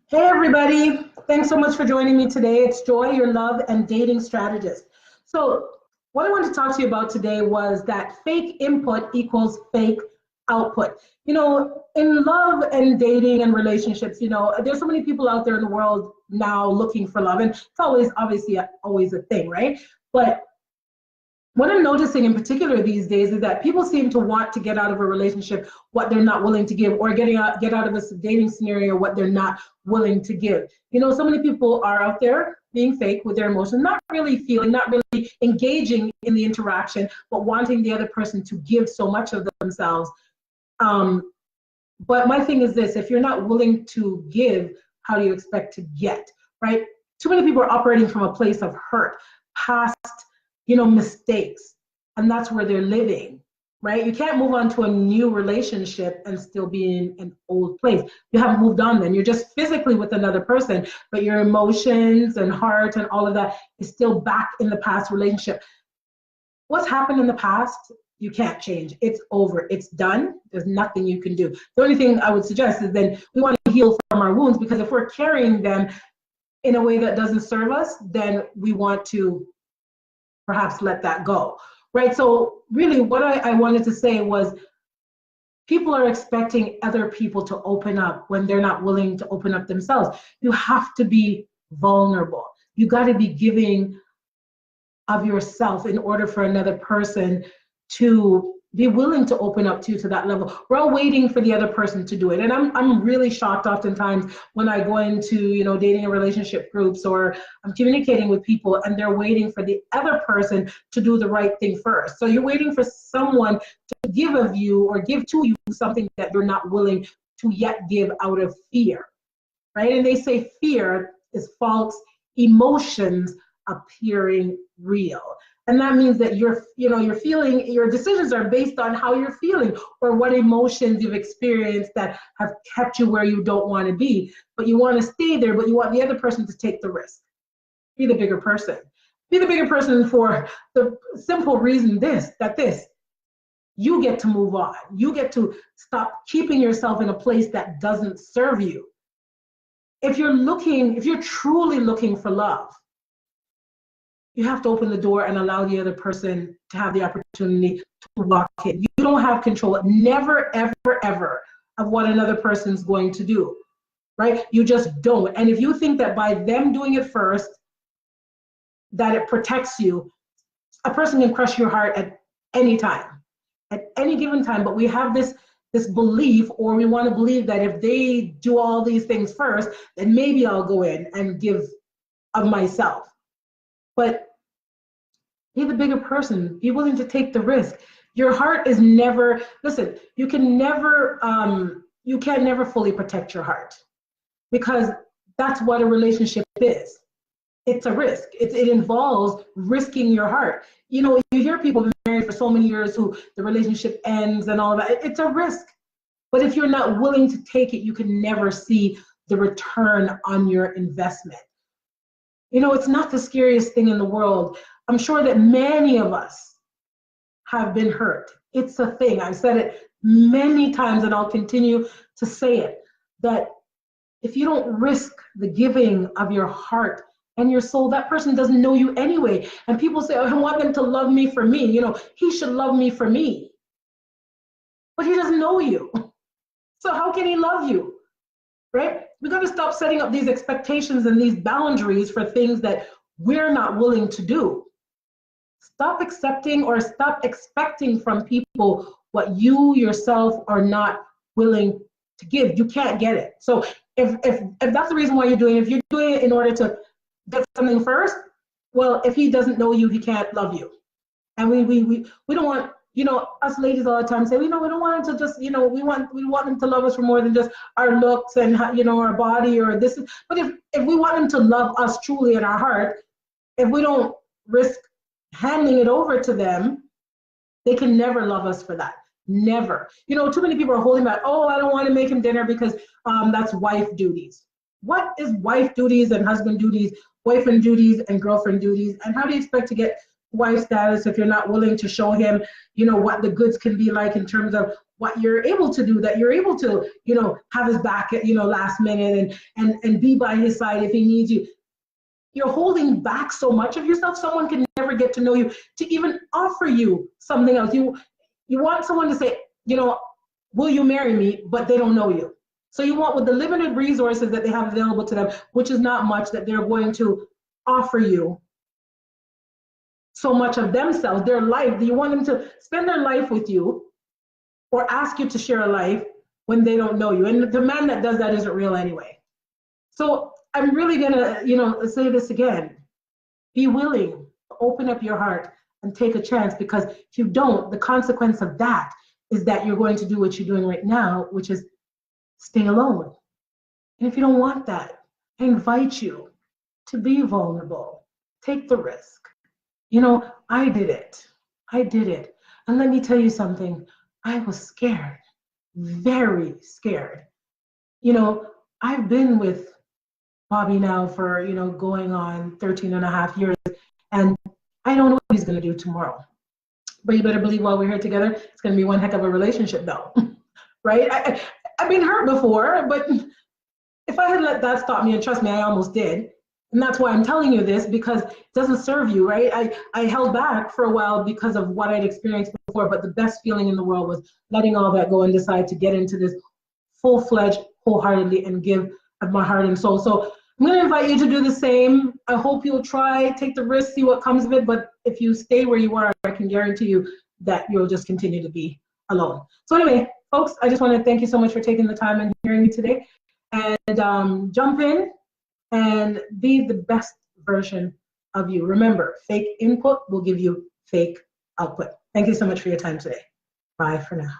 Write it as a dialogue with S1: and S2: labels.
S1: Hey everybody, thanks so much for joining me today. It's Joy, your love and dating strategist. So, what I wanted to talk to you about today was that fake input equals fake output. In love and dating and relationships, there's so many people out there in the world now looking for love, and it's always obviously always a thing, right? But what I'm noticing in particular these days is that people seem to want to get out of a relationship what they're not willing to give, or get out of a dating scenario what they're not willing to give. So many people are out there being fake with their emotions, not really feeling, not really engaging in the interaction, but wanting the other person to give so much of themselves. But my thing is this: if you're not willing to give, how do you expect to get, right? Too many people are operating from a place of hurt, past mistakes, and that's where they're living, right? You can't move on to a new relationship and still be in an old place. You haven't moved on then. You're just physically with another person, but your emotions and heart and all of that is still back in the past relationship. What's happened in the past, you can't change. It's over. It's done. There's nothing you can do. The only thing I would suggest is then we want to heal from our wounds, because if we're carrying them in a way that doesn't serve us, then we want to perhaps let that go, right? So really what I wanted to say was, people are expecting other people to open up when they're not willing to open up themselves. You have to be vulnerable. You got to be giving of yourself in order for another person to be willing to open up to you to that level. We're all waiting for the other person to do it. And I'm really shocked oftentimes when I go into, dating and relationship groups, or I'm communicating with people and they're waiting for the other person to do the right thing first. So you're waiting for someone to give of you or give to you something that you're not willing to yet give out of fear, right? And they say fear is false emotions appearing real. And that means that you're feeling, your decisions are based on how you're feeling or what emotions you've experienced that have kept you where you don't want to be. But you want to stay there, but you want the other person to take the risk. Be the bigger person. Be the bigger person for the simple reason you get to move on. You get to stop keeping yourself in a place that doesn't serve you. If you're truly looking for love, you have to open the door and allow the other person to have the opportunity to walk in. You don't have control, never, ever, ever, of what another person's going to do, right? You just don't. And if you think that by them doing it first, that it protects you, a person can crush your heart at any time, at any given time. But we have this belief, or we want to believe that if they do all these things first, then maybe I'll go in and give of myself. But be the bigger person. Be willing to take the risk. Your heart is never, listen, you can't never fully protect your heart, because that's what a relationship is. It's a risk. It involves risking your heart. You hear people been married for so many years who the relationship ends and all of that. It's a risk. But if you're not willing to take it, you can never see the return on your investment. It's not the scariest thing in the world. I'm sure that many of us have been hurt. It's a thing. I've said it many times and I'll continue to say it, that if you don't risk the giving of your heart and your soul, that person doesn't know you anyway. And people say, I want them to love me for me. He should love me for me. But he doesn't know you. So how can he love you? Right? We got to stop setting up these expectations and these boundaries for things that we're not willing to do. Stop accepting or stop expecting from people what you yourself are not willing to give. You can't get it. So if that's the reason why you're doing it, if you're doing it in order to get something first, well, if he doesn't know you, he can't love you. And we don't want, us ladies all the time say, we don't want him to just, we want him to love us for more than just our looks and, our body or this. But if we want him to love us truly in our heart, if we don't risk handing it over to them, they can never love us for that. Never. Too many people are holding back. Oh, I don't want to make him dinner because that's wife duties. What is wife duties and husband duties, boyfriend duties and girlfriend duties? And how do you expect to get wife status if you're not willing to show him, what the goods can be like in terms of what you're able to do, that you're able to, have his back at, last minute and be by his side if he needs you. You're holding back so much of yourself. Someone can never get to know you to even offer you something else. You want someone to say, will you marry me? But they don't know you. So you want, with the limited resources that they have available to them, which is not much, that they're going to offer you so much of themselves, their life. Do you want them to spend their life with you or ask you to share a life when they don't know you? And the man that does that isn't real anyway. So I'm really gonna, say this again. Be willing to open up your heart and take a chance, because if you don't, the consequence of that is that you're going to do what you're doing right now, which is stay alone. And if you don't want that, I invite you to be vulnerable. Take the risk. I did it. And let me tell you something. I was scared, very scared. I've been with Bobby now for, going on 13 and a half years, and I don't know what he's going to do tomorrow. But you better believe while we're here together, it's going to be one heck of a relationship, though. Right? I've been hurt before, but if I had let that stop me, and trust me, I almost did. And that's why I'm telling you this, because it doesn't serve you, right? I held back for a while because of what I'd experienced before, but the best feeling in the world was letting all that go and decide to get into this full-fledged, wholeheartedly, and give of my heart and soul. So I'm going to invite you to do the same. I hope you'll try, take the risk, see what comes of it. But if you stay where you are, I can guarantee you that you'll just continue to be alone. So anyway, folks, I just want to thank you so much for taking the time and hearing me today. And jump in and be the best version of you. Remember, fake input will give you fake output. Thank you so much for your time today. Bye for now.